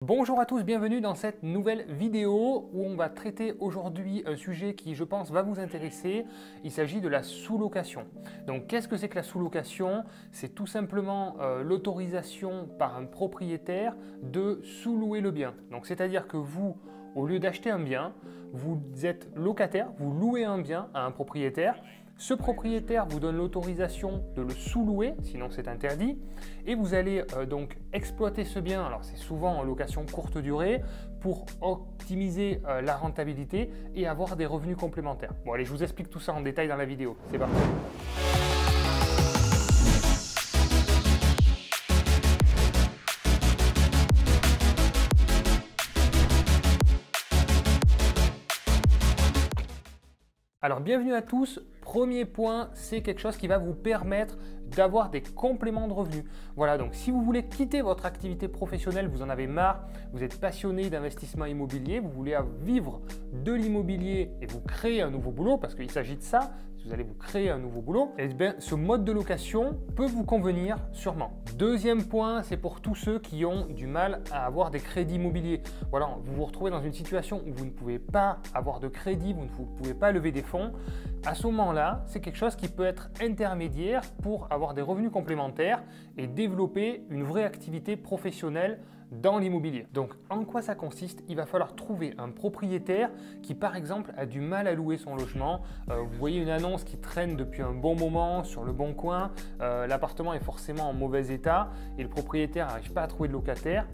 Bonjour à tous, bienvenue dans cette nouvelle vidéo où on va traiter aujourd'hui un sujet qui, je pense, va vous intéresser. Il s'agit de la sous-location. Donc, qu'est-ce que c'est que la sous-location? C'est tout simplement l'autorisation par un propriétaire de sous-louer le bien. Donc, c'est-à-dire que vous, au lieu d'acheter un bien, vous êtes locataire, vous louez un bien à un propriétaire. Ce propriétaire vous donne l'autorisation de le sous-louer, sinon c'est interdit, et vous allez donc exploiter ce bien, alors c'est souvent en location courte durée, pour optimiser la rentabilité et avoir des revenus complémentaires. Bon allez, je vous explique tout ça en détail dans la vidéo, c'est parti. Alors bienvenue à tous, premier point, c'est quelque chose qui va vous permettre d'avoir des compléments de revenus. Voilà, donc si vous voulez quitter votre activité professionnelle, vous en avez marre, vous êtes passionné d'investissement immobilier, vous voulez vivre de l'immobilier et vous créer un nouveau boulot, parce qu'il s'agit de ça, si vous allez vous créer un nouveau boulot, et bien ce mode de location peut vous convenir sûrement. Deuxième point, c'est pour tous ceux qui ont du mal à avoir des crédits immobiliers. Voilà, vous vous retrouvez dans une situation où vous ne pouvez pas avoir de crédit, vous ne pouvez pas lever des fonds. À ce moment-là, c'est quelque chose qui peut être intermédiaire pour avoir des revenus complémentaires et développer une vraie activité professionnelle dans l'immobilier. Donc, en quoi ça consiste? Il va falloir trouver un propriétaire qui, par exemple, a du mal à louer son logement. Vous voyez une annonce qui traîne depuis un bon moment sur le bon coin. L'appartement est forcément en mauvais état et le propriétaire n'arrive pas à trouver de locataire.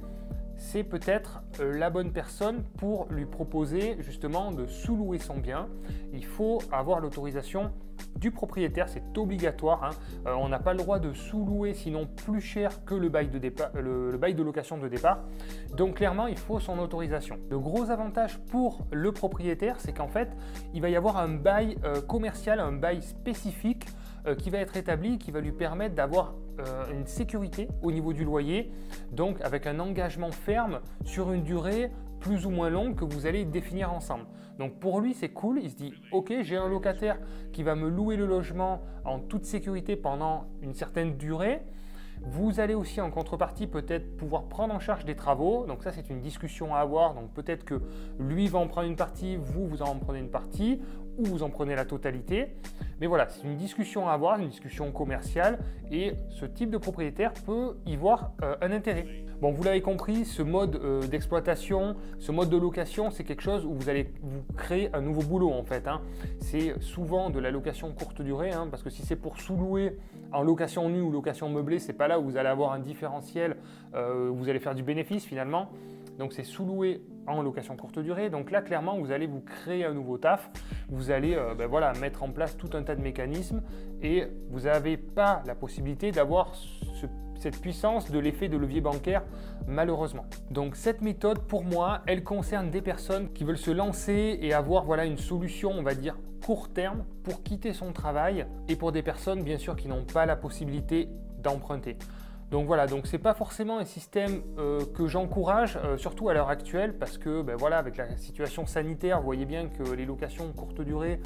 C'est peut-être la bonne personne pour lui proposer justement de sous-louer son bien. Il faut avoir l'autorisation du propriétaire, c'est obligatoire. On n'a pas le droit de sous-louer sinon plus cher que le bail de départ, le bail de location de départ. Donc clairement, il faut son autorisation. Le gros avantage pour le propriétaire, c'est qu'en fait, il va y avoir un bail commercial, un bail spécifique qui va être établi, qui va lui permettre d'avoir une sécurité au niveau du loyer, donc avec un engagement ferme sur une durée plus ou moins longue que vous allez définir ensemble. Donc pour lui, c'est cool, il se dit « Ok, j'ai un locataire qui va me louer le logement en toute sécurité pendant une certaine durée ». Vous allez aussi en contrepartie peut-être pouvoir prendre en charge des travaux, donc ça c'est une discussion à avoir, donc peut-être que lui va en prendre une partie, vous en prenez une partie, ou vous en prenez la totalité. Mais voilà, c'est une discussion à avoir, une discussion commerciale, et ce type de propriétaire peut y voir un intérêt. Bon, vous l'avez compris, ce mode d'exploitation, ce mode de location, c'est quelque chose où vous allez vous créer un nouveau boulot en fait. C'est souvent de la location courte durée, parce que si c'est pour sous-louer en location nue ou location meublée, c'est pas là où vous allez avoir un différentiel, vous allez faire du bénéfice finalement. Donc c'est sous-loué en location courte durée. Donc là, clairement, vous allez vous créer un nouveau taf. Vous allez voilà, mettre en place tout un tas de mécanismes et vous n'avez pas la possibilité d'avoir cette puissance de l'effet de levier bancaire, malheureusement. Donc cette méthode, pour moi, elle concerne des personnes qui veulent se lancer et avoir voilà, une solution, on va dire, court terme pour quitter son travail et pour des personnes, bien sûr, qui n'ont pas la possibilité d'emprunter. Donc voilà, donc c'est pas forcément un système que j'encourage, surtout à l'heure actuelle, parce que voilà, avec la situation sanitaire, vous voyez bien que les locations courte durée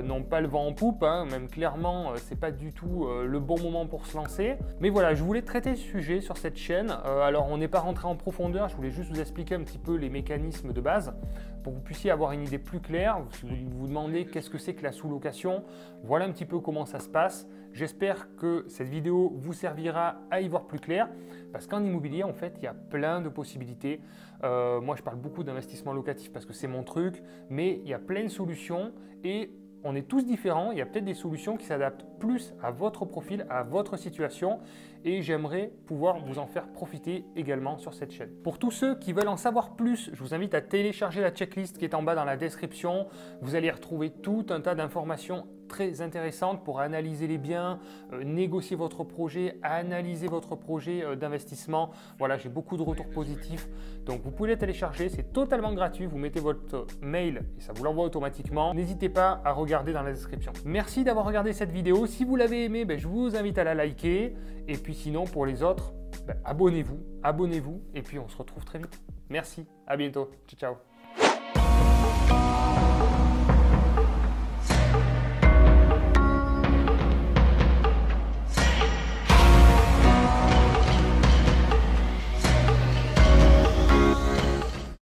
n'ont pas le vent en poupe, même clairement, c'est pas du tout le bon moment pour se lancer. Mais voilà, je voulais traiter ce sujet sur cette chaîne. Alors on n'est pas rentré en profondeur, je voulais juste vous expliquer un petit peu les mécanismes de base pour que vous puissiez avoir une idée plus claire. Si vous vous demandez qu'est-ce que c'est que la sous-location, voilà un petit peu comment ça se passe. J'espère que cette vidéo vous servira à y voir plus clair parce qu'en immobilier, en fait, il y a plein de possibilités. Moi, je parle beaucoup d'investissement locatif parce que c'est mon truc, mais il y a plein de solutions et on est tous différents. Il y a peut-être des solutions qui s'adaptent plus à votre profil, à votre situation et j'aimerais pouvoir vous en faire profiter également sur cette chaîne. Pour tous ceux qui veulent en savoir plus, je vous invite à télécharger la checklist qui est en bas dans la description. Vous allez retrouver tout un tas d'informations très intéressantes pour analyser les biens, négocier votre projet, analyser votre projet d'investissement. Voilà, j'ai beaucoup de retours positifs. Donc, vous pouvez les télécharger, c'est totalement gratuit. Vous mettez votre mail et ça vous l'envoie automatiquement. N'hésitez pas à regarder dans la description. Merci d'avoir regardé cette vidéo. Si vous l'avez aimée, je vous invite à la liker. Et puis sinon, pour les autres, abonnez-vous. Et puis, on se retrouve très vite. Merci, à bientôt. Ciao, ciao.